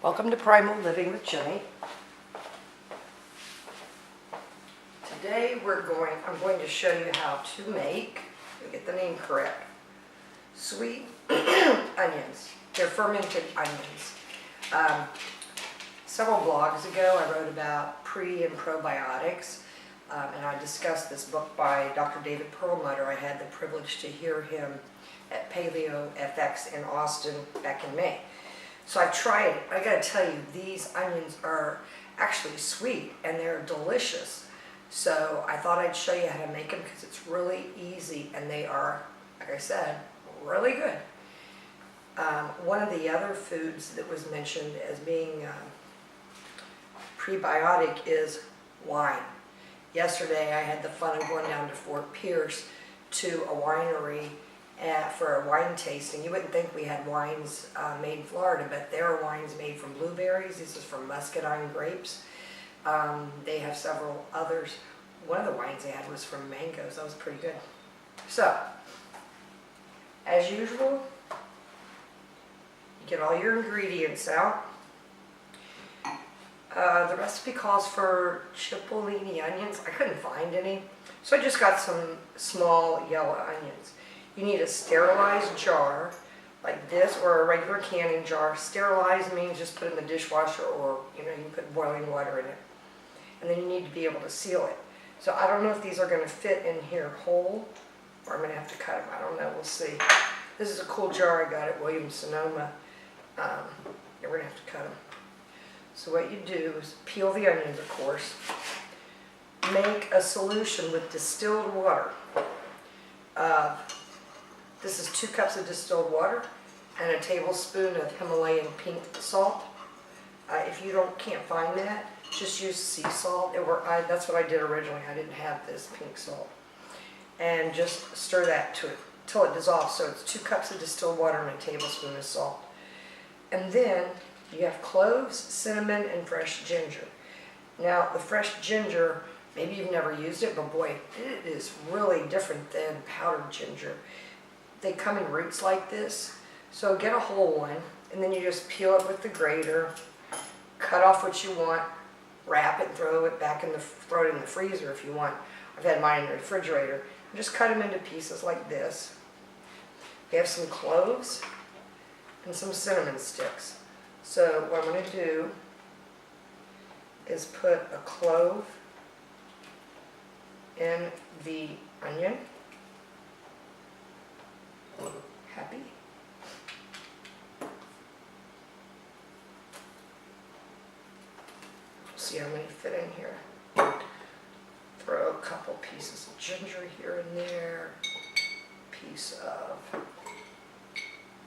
Welcome to Primal Living with Jenny. Today I'm going to show you how to make, let me get the name correct, sweet onions. They're fermented onions. Several blogs ago I wrote about pre and probiotics, and I discussed this book by Dr. David Perlmutter. I had the privilege to hear him at Paleo FX in Austin back in May. So I tried it. I gotta tell you, these onions are actually sweet and they're delicious. So I thought I'd show you how to make them because it's really easy and they are, like I said, really good. One of the other foods that was mentioned as being prebiotic is wine. Yesterday I had the fun of going down to Fort Pierce to a winery for a wine tasting. You wouldn't think we had wines made in Florida, but there are wines made from blueberries. This is from muscadine grapes. They have several others. One of the wines they had was from mangoes. That was pretty good. So, as usual, you get all your ingredients out. The recipe calls for cipollini onions. I couldn't find any, so I just got some small yellow onions. You need a sterilized jar like this or a regular canning jar. Sterilized means just put it in the dishwasher, or you can put boiling water in it. And then you need to be able to seal it. So I don't know if these are going to fit in here whole, or I'm going to have to cut them. I don't know. We'll see. This is a cool jar I got at Williams-Sonoma. We're going to have to cut them. So what you do is peel the onions, of course. Make a solution with distilled water. This is 2 cups of distilled water and a tablespoon of Himalayan pink salt. If you can't find that, just use sea salt. That's what I did originally. I didn't have this pink salt. And just stir that till it dissolves. So it's 2 cups of distilled water and a tablespoon of salt. And then you have cloves, cinnamon, and fresh ginger. Now the fresh ginger, maybe you've never used it, but boy, it is really different than powdered ginger. They come in roots like this, so get a whole one, and then you just peel it with the grater, cut off what you want, wrap it, and throw it in the freezer if you want. I've had mine in the refrigerator. And just cut them into pieces like this. We have some cloves and some cinnamon sticks. So what I'm going to do is put a clove in the onion. Happy? See how many fit in here. Throw a couple pieces of ginger here and there. Piece of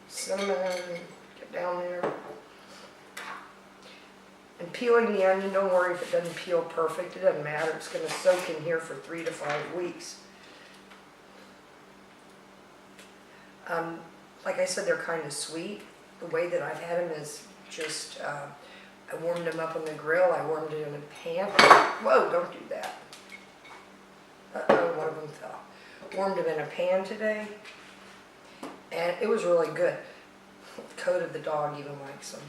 cinnamon. Get down there. And peeling the onion, don't worry if it doesn't peel perfect. It doesn't matter. It's going to soak in here for 3 to 5 weeks. Like I said, they're kind of sweet. The way that I've had them is just, I warmed them up on the grill. I warmed it in a pan. Whoa, don't do that. Uh-oh, one of them fell. Warmed them in a pan today, and it was really good. The coat of the dog even likes them.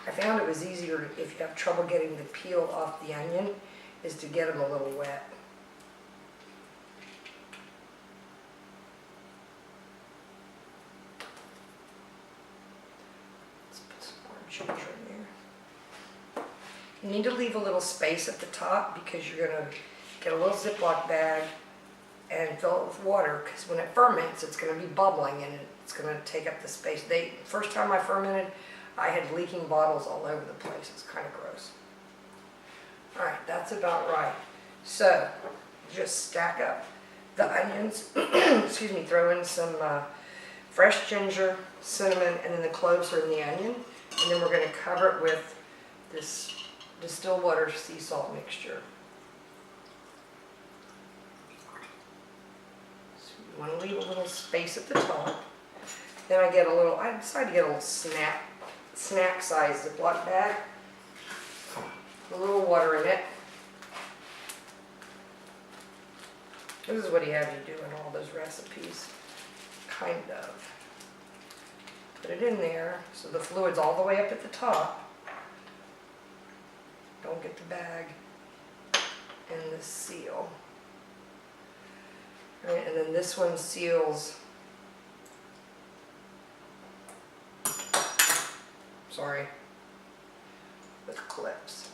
I found it was easier if you have trouble getting the peel off the onion, is to get them a little wet. Let's put some more ginger in there. You need to leave a little space at the top because you're going to get a little Ziploc bag and fill it with water, because when it ferments it's going to be bubbling and it's going to take up the space. First time I fermented, I had leaking bottles all over the place. It's kind of gross. Alright, that's about right. So, just stack up the onions, excuse me, throw in some fresh ginger, cinnamon, and then the cloves are in the onion. And then we're going to cover it with this distilled water sea salt mixture. So you want to leave a little space at the top. Then I decided to get a little snack size Ziploc bag, a little water in it, This is what he had me do in all those recipes, kind of. Put it in there, so the fluid's all the way up at the top. Don't get the bag. And the seal. Right, and then this one seals. Sorry. With clips.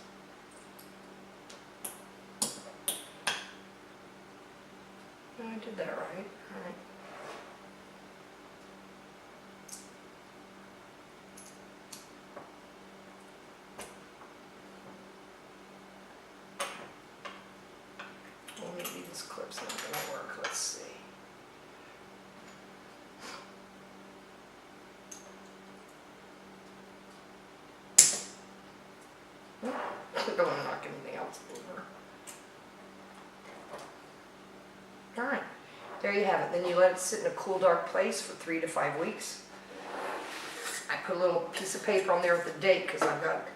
I did that right. All right. Well, maybe this clip's not going to work. Let's see. I don't want to knock anything else over. Alright, there you have it. Then you let it sit in a cool, dark place for 3 to 5 weeks. I put a little piece of paper on there with the date because I've got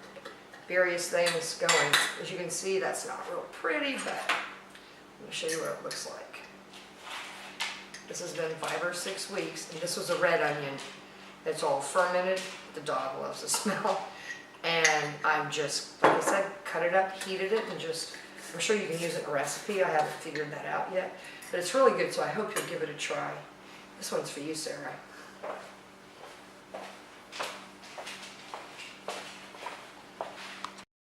various things going. As you can see, that's not real pretty, but I'm going to show you what it looks like. This has been 5 or 6 weeks, and this was a red onion. It's all fermented. The dog loves the smell. And I'm just, like I said, cut it up, heated it, and just, I'm sure you can use it in a recipe. I haven't figured that out yet. But it's really good, so I hope you'll give it a try. This one's for you, Sarah.